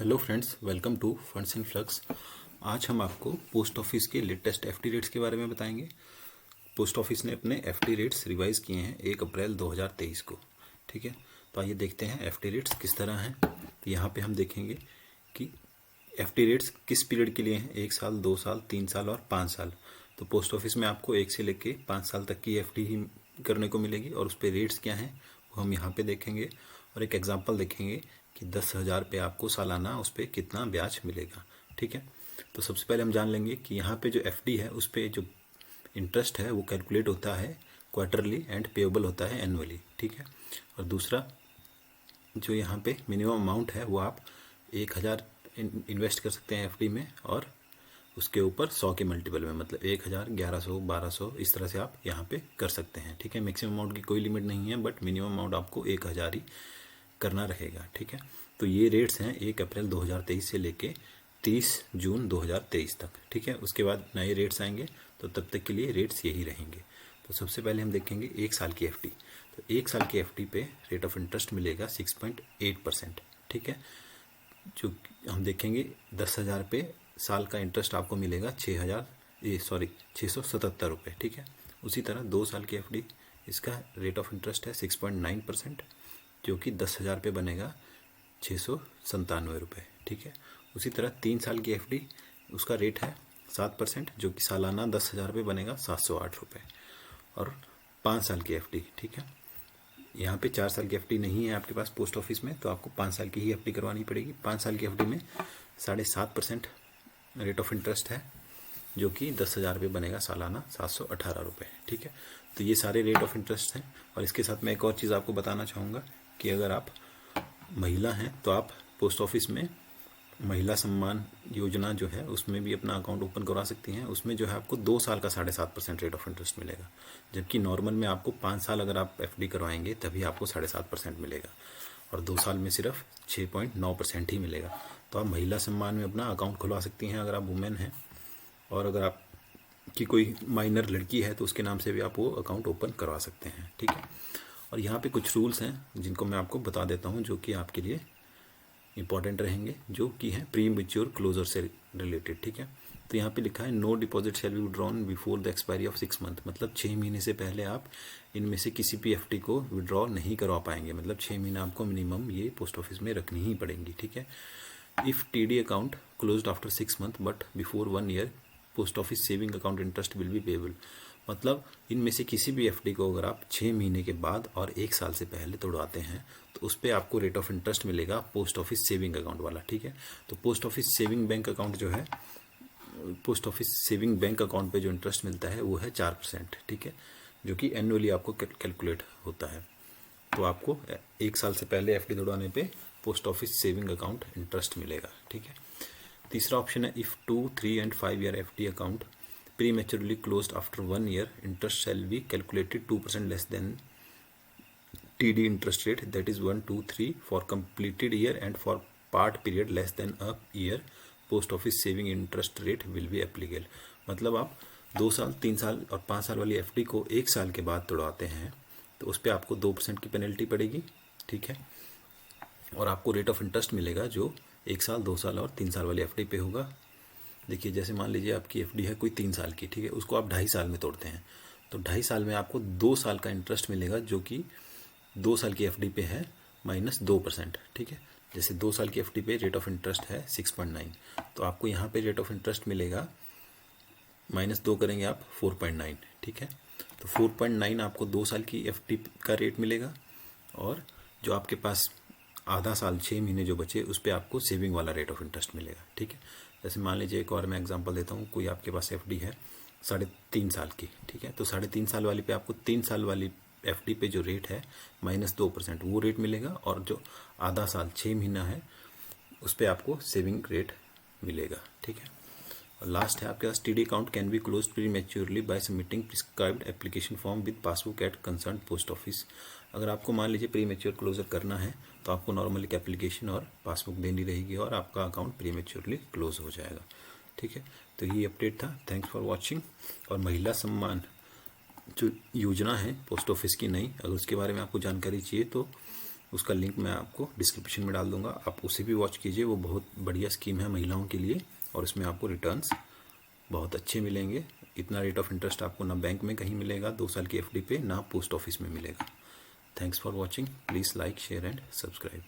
Hello friends, welcome to funds in flux. आज हम आपको पोस्ट ऑफिस के लेटेस्ट एफडी रेट्स के बारे में बताएंगे। पोस्ट ऑफिस ने अपने एफडी रेट्स रिवाइज किए हैं 1 अप्रैल 2023 को। ठीक है, तो आइए देखते हैं एफडी रेट्स किस तरह हैं। तो यहाँ पे हम देखेंगे कि एफडी रेट्स किस पीरियड के लिए हैं, 1 साल, 2 साल, 3 साल और 5 साल। तो पोस्ट ऑफिस में आपको 1 से लेके 5 साल तक की एफडी ही करने को मिलेगी और उस पर रेट्स क्या हैं वो हम यहाँ पे देखेंगे और एक एग्जांपल देखेंगे कि 10,000 पे आपको सालाना उस पर कितना ब्याज मिलेगा। ठीक है, तो सबसे पहले हम जान लेंगे कि यहाँ पे जो एफडी है उस पर जो इंटरेस्ट है वो कैलकुलेट होता है क्वार्टरली एंड पेएबल होता है एनुअली। ठीक है, और दूसरा जो यहाँ पे मिनिमम अमाउंट है वो आप 1,000 इन्वेस्ट कर सकते हैं एफडी में और उसके ऊपर 100 के मल्टीपल में, मतलब 1,000, 1100, 1200 इस तरह से आप यहाँ पे कर सकते हैं। ठीक है, मैक्सिमम अमाउंट की कोई लिमिट नहीं है, बट मिनिमम अमाउंट आपको 1,000 ही करना रहेगा। ठीक है, तो ये रेट्स हैं 1 अप्रैल 2023 से लेके 30 जून 2023 तक। ठीक है, उसके बाद नए रेट्स आएंगे, तो तब तक के लिए रेट्स यही रहेंगे। तो सबसे पहले हम देखेंगे 1 साल की एफडी। तो 1 साल की एफडी पे रेट ऑफ इंटरेस्ट मिलेगा 6.8%। ठीक है, जो हम देखेंगे 10,000 पे साल का इंटरेस्ट आपको मिलेगा 6,77 रुपये। ठीक है, उसी तरह 2 साल की एफडी, इसका रेट ऑफ इंटरेस्ट है 6.9%, जो कि 10,000 पे बनेगा 697 रुपये। ठीक है, उसी तरह 3 साल की एफडी, उसका रेट है 7%, जो कि सालाना 10,000 पे बनेगा 708 रुपये। और 5 साल की एफडी, ठीक है, यहाँ पे 4 साल की एफडी नहीं है आपके पास पोस्ट ऑफिस में, तो आपको 5 साल की ही एफडी करवानी पड़ेगी। 5 साल की एफडी में 7.5% रेट ऑफ इंटरेस्ट है, जो कि 10,000 पे बनेगा सालाना 718 रुपये। ठीक है, तो ये सारे रेट ऑफ इंटरेस्ट हैं। और इसके साथ मैं एक और चीज़ आपको बताना चाहूँगा कि अगर आप महिला हैं तो आप पोस्ट ऑफिस में महिला सम्मान योजना जो है उसमें भी अपना अकाउंट ओपन करवा सकती हैं। उसमें जो है आपको 2 साल का 7.5% रेट ऑफ इंटरेस्ट मिलेगा, जबकि नॉर्मल में आपको 5 साल अगर आप एफडी करवाएंगे तभी आपको 7.5% मिलेगा और 2 साल में सिर्फ 6.9% ही मिलेगा। तो आप महिला सम्मान में अपना अकाउंट खुलवा सकती हैं अगर आप वुमेन हैं, और अगर आप की कोई माइनर लड़की है तो उसके नाम से भी आप वो अकाउंट ओपन करवा सकते हैं। ठीक है, और यहाँ पे कुछ रूल्स हैं जिनको मैं आपको बता देता हूँ, जो कि आपके लिए इंपॉर्टेंट रहेंगे, जो कि हैं प्री मैच्योर क्लोजर से रिलेटेड। ठीक है, तो यहाँ पे लिखा है no deposit shall be withdrawn before the expiry of 6 month, मतलब 6 महीने से पहले आप इनमें से किसी भी एफडी को विड्रॉ नहीं करवा पाएंगे, मतलब 6 महीने आपको मिनिमम ये पोस्ट ऑफिस में रखनी ही पड़ेंगी। ठीक है, if TD account closed after 6 month but before 1 year post office saving account interest will be payable, मतलब इनमें से किसी भी एफडी को अगर आप 6 महीने के बाद और 1 साल से पहले तोड़वाते हैं तो उस पर आपको रेट ऑफ इंटरेस्ट मिलेगा पोस्ट ऑफिस सेविंग अकाउंट वाला। ठीक है, तो post office saving bank account जो है, post office saving bank account पे जो इंटरेस्ट मिलता है वो है 4%। ठीक है, जो कि एनुअली आपको कैलकुलेट होता है। तो आपको 1 साल से पहले एफडी तोड़वाने पे post office saving account interest मिलेगा। ठीक है, तीसरा ऑप्शन है if 2, 3 and 5 year FD account prematurely closed after 1 year, interest shall be calculated 2% less than TD interest rate, that is 1, 2, 3 for completed year and for part period less than a year, post office saving interest rate will be applicable। मतलब आप 2 साल, 3 साल और 5 साल वाली FD को 1 साल के बाद तोड़वाते हैं तो उस पर आपको 2% की पेनल्टी पड़ेगी। ठीक है, और आपको रेट ऑफ इंटरेस्ट मिलेगा जो 1 साल, 2 साल और 3 साल वाली एफडी पे होगा। देखिए, जैसे मान लीजिए आपकी एफडी है कोई 3 साल की, ठीक है, उसको आप 2.5 साल में तोड़ते हैं तो 2.5 साल में आपको 2 साल का इंटरेस्ट मिलेगा, जो कि 2 साल की एफडी पे है -2%। ठीक है, जैसे 2 साल की एफडी पे रेट ऑफ इंटरेस्ट है 6.9, तो आपको यहाँ पे रेट ऑफ इंटरेस्ट मिलेगा -2 करेंगे आप 4.9। ठीक है, तो 4.9 आपको 2 साल की एफडी का रेट मिलेगा, और जो आपके पास आधा साल 6 महीने जो बचे उस पर आपको सेविंग वाला रेट ऑफ इंटरेस्ट मिलेगा। ठीक है, जैसे मान लीजिए एक और मैं एग्जांपल देता हूँ, कोई आपके पास एफडी है 3.5 साल की। ठीक है, तो 3.5 साल वाली पे आपको 3 साल वाली एफडी पे जो रेट है -2% वो रेट मिलेगा, और जो आधा साल 6 महीना है उस पर आपको सेविंग रेट मिलेगा। ठीक है, और लास्ट है आपके पास TD account can be close prematurely by submitting prescribed application form with passbook at concern post office. अगर आपको मान लीजिए प्री मैच्योर क्लोजर करना है तो आपको नॉर्मल एक एप्लीकेशन और पासबुक देनी रहेगी और आपका अकाउंट प्री मैच्योरली क्लोज हो जाएगा। ठीक है, तो ये अपडेट था। Thanks for watching. और महिला सम्मान जो योजना है पोस्ट ऑफिस की नई, अगर उसके बारे में आपको जानकारी चाहिए तो उसका लिंक मैं आपको डिस्क्रिप्शन में डाल दूंगा, आप उसे भी वॉच कीजिए। वो बहुत बढ़िया स्कीम है महिलाओं के लिए और इसमें आपको रिटर्न्स बहुत अच्छे मिलेंगे। इतना रेट ऑफ इंटरेस्ट आपको ना बैंक में कहीं मिलेगा 2 साल की एफडी पे, ना पोस्ट ऑफिस में मिलेगा। Thanks for watching. Please like, share and subscribe.